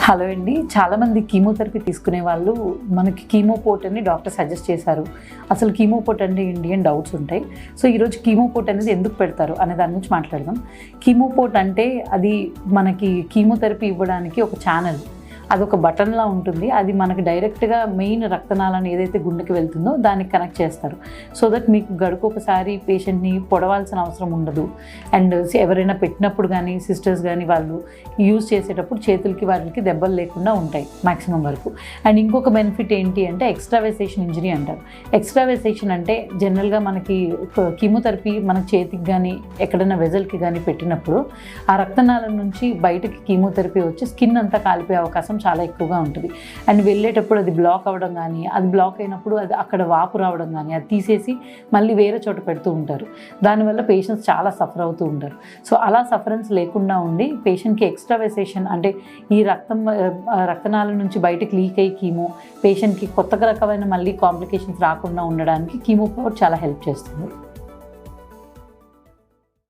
Hello అండి, చాలామంది chemotherapy తీసుకునే వాళ్ళు మనకి కీమోపోర్ట్ అని డాక్టర్ సజెస్ట్ చేశారు. అసలు కీమోపోర్ట్ అంటే ఏంటి అని డౌట్స్ ఉంటాయి. సో ఈరోజు కీమోపోర్ట్ అనేది ఎందుకు పెడతారు అనే దాని గురించి మాట్లాడదాం. కీమోపోర్ట్ అంటే అది మనకి కీమోథెరపీ ఇవ్వడానికి ఒక ఛానల్, అదొక బటన్లా ఉంటుంది. అది మనకి డైరెక్ట్గా మెయిన్ రక్తనాళాన్ని ఏదైతే గుండెకి వెళ్తుందో దానికి కనెక్ట్ చేస్తారు. సో దట్ మీకు గడుకొకసారి పేషెంట్ని పొడవాల్సిన అవసరం ఉండదు. అండ్ ఎవరైనా పెట్టినప్పుడు కానీ సిస్టర్స్ కానీ వాళ్ళు యూజ్ చేసేటప్పుడు చేతులకి వాటికి దెబ్బలు లేకుండా ఉంటాయి మ్యాక్సిమం వరకు. అండ్ ఇంకొక బెనిఫిట్ ఏంటి అంటే ఎక్స్ట్రావెసేషన్ ఇంజరీ అంటారు. ఎక్స్ట్రావెసేషన్ అంటే జనరల్గా మనకి కీమోథెరపీ మన చేతికి కానీ ఎక్కడైనా వెజల్కి కానీ పెట్టినప్పుడు ఆ రక్తనాళం నుంచి బయటకి కీమోథెరపీ వచ్చి స్కిన్ అంతా కాలిపోయే అవకాశం చాలా ఎక్కువగా ఉంటుంది. అండ్ వెళ్ళేటప్పుడు అది బ్లాక్ అవ్వడం కానీ, అది బ్లాక్ అయినప్పుడు అది అక్కడ వాపు రావడం కానీ, అది తీసేసి మళ్ళీ వేరే చోట పెడుతూ ఉంటారు. దానివల్ల పేషెంట్స్ చాలా సఫర్ అవుతూ ఉంటారు. సో అలా సఫరెన్స్ లేకుండా ఉండి పేషెంట్కి ఎక్స్ట్రావెసేషన్ అంటే ఈ రక్తనాళం నుంచి బయటకు లీక్ అయ్యి కీమో పేషెంట్కి కొత్త రకమైన మళ్ళీ కాంప్లికేషన్స్ రాకుండా ఉండడానికి కీమోపోర్ట్ చాలా హెల్ప్ చేస్తుంది.